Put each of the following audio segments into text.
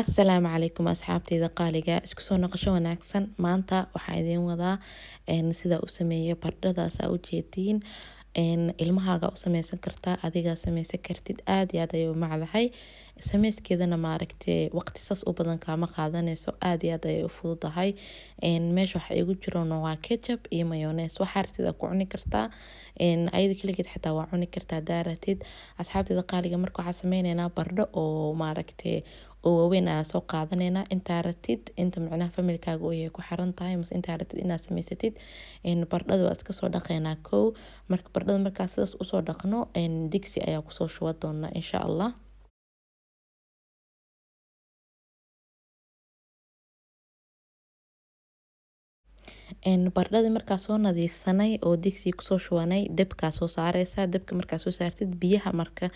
Asalaamu calaykum asxaabteyda qaaliga isku soo noqosho wanaagsan maanta waxaan idiin wadaa sida u sameeyo bardhadaas aa u jeediin ilmahaaga u sameysan kartaa adiga sameysan kartid aad iyo aad ayay u macdahay sameyskeedana maaragtay waqti saas u badan kaama qaadanayso aad iyo aad ayay u fududahay meesha waxa igu jiraan waa ketchup iyo mayonnaise waxa artida ku cuni kartaa ayada kaligeed xitaa waa cuni kartaa daaratid asxaabteyda qaaliga marka waxaa sameynaynaa bardho oo maaragtay oo waaweyn ayaa soo qaadanayna intaa ratid inta macnaha familkaaga oo yahay ku xiran tahay mas intaa ratid inaad samaysatid bardhada waa iska soo dhaqaynaa kow marka bardhada markaa sidaas usoo dhaqno digsi ayaa kusoo shuba doonaa insha allah bardhada markaa soo nadiifsanay oo digsi kusoo shubanay dabkaa soo saaraysaa dabka markaa soo saartid biyaha marka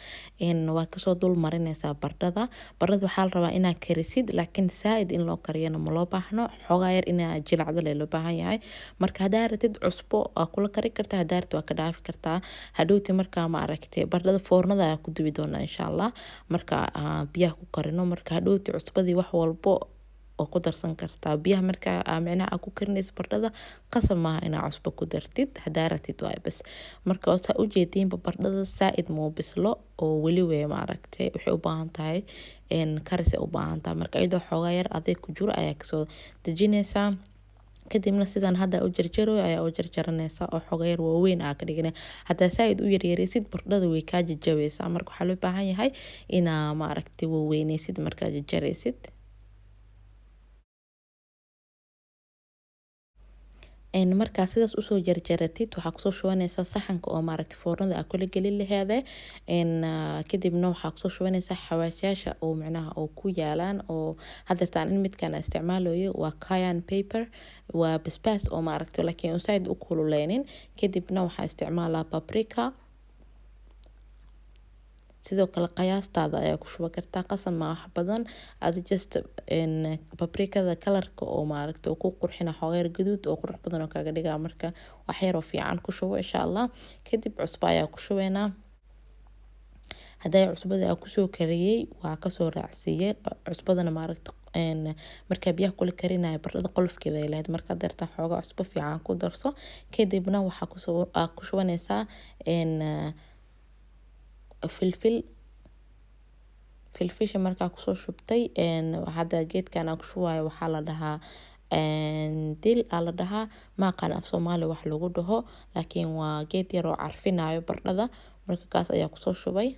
waa kasoo dul marinaysaa bardhada waxaa la rabaa inaad karisid laakiin saaid in loo kariyana ma loo baahno xoogaa yar inaa jilacdo lee loo baahan yahay marka hadaa ratid cusbo waa kula kari kartaa hadaa ratid waa ka dhaafi kartaa hadhowti markaa ma aragtay bardhada foornada ayaa ku dubi doonaa insha allah marka biyaha ku karino marka hadhowti cusbadii wax walbo oo ku darsan kartaa biyaha marka macnaha ku karinaysa bardhada qasab maaha inaa cusbo ku dartid hadaa ratid waay bas marka saa u jeediinba bardhada saaid moo bislo oo weli wey maaragtay waxay u baahan tahay karis u baahan tahay marka iyadoo xoogaa yar adeeg ku jiro ayaa kasoo dejinaysaa kadibna sidan hadda u jarjaro ayaa u jarjaranaysaa oo xoogaa yar waaweyn aa ka dhigana hadaa saaid u yaryaraysid bardhada way kaa jajabaysaa marka waxaa loo baahan yahay inaa maaragtay waaweynaysid markaa jarjaraysid markaa sidaas usoo jarjaratid waxaa kusoo shubanaysaa saxanka oo maaragtay foornada aa kula gelin laheede kadibna waxaa kusoo shubanaysaa xawaashayaasha oo macnaha oo ku yaalaan oo hadeertaan in midkaan isticmaalayo waa cayenne paper waa basbaas oo maaragtay laakiin saaid u kululeynin kadibna waxaa isticmaalaa paprika sidoo kale qiyaastaada ayaa ku shuba kartaa qasab ma wax badan aad just paprikada kalarka oo maaragtay oo ku qurxina xoogaa gaduud oo qurux badan oo kaaga dhigaa marka wax yar oo fiican ku shubo insha allah kadib cusbo ayaa ku shubaynaa hadaa cusbada aa kusoo kariyey waa kasoo raacsiiyey cusbadana maaragtay markaa biyaha kula karinayo bardhada qolofkeeda ay lahayd markaa deertan xoogaa cusbo fiican ku darso kadibna waxaa ku shubanaysaa filfisha markaa kusoo shubtay hadda geedkan aan ku shubayo waxaa la dhahaa dil aa la dhahaa maaqaan af soomaali wax lagu dhaho laakiin waa geed yar oo carfinayo bardhada marka kaas ayaa kusoo shubay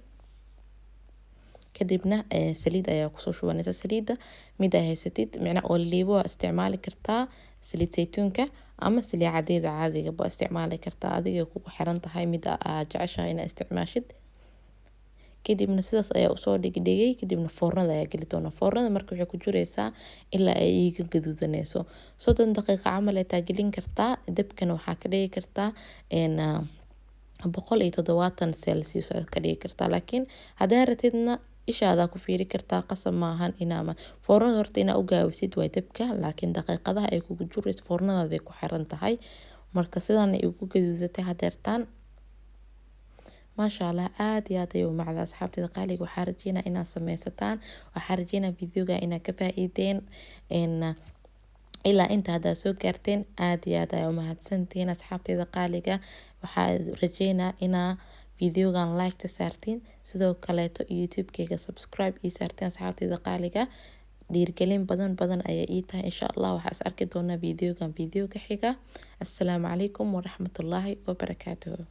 kadibna saliid ayaa kusoo shubanaysa saliida mid aa haysatid macnaha oliivo waa isticmaali kartaa saliid saytuunka ama saliid cadeeda caadiga ba isticmaali kartaa adiga kugu xiran tahay mid aa jeceshahay inaa isticmaashid kadibna sidaas ayaa usoo dhigdhigay kadibna foornada ayaa geli doona foornada marka waxay ku jiraysaa ilaa ay iiga gaduudanayso 30 daqiiqo camal ay gelin kartaa dabkana waxaa ka dhigi kartaa 170 celsius aad ka dhigi kartaa laakiin hadaa ratidna ishaada ku fiiri kartaa qasab maahan inaama foornada horta inaa u gaabisid way dabka laakiin daqiiqadaha ay kugu jirayso foornadaada ku xiran tahay marka sidan ay ugu gaduudatay hadeertaan maasha allah aad iyo aad ayuu macda asxaabteyda qaaliga waxaa rajeynaa inaad sameysataan waxaa rajeynaa videoga inaad ka faa'iideen ilaa inta haddaa soo gaarteen aad iyo aad ayaa u mahadsantihiin asxaabteyda qaaliga waxaa rajeynaa inaa videogan like ta saartiin sidoo kaleeto youtube-keyga subscribe ii saarteen asxaabteyda qaaliga dhiirgelin badan ayaa ii tahay insha allah waxaa is arki doonaa videogan videoga xiga assalaamu calaykum waraxmatullaahi wabarakaatuhu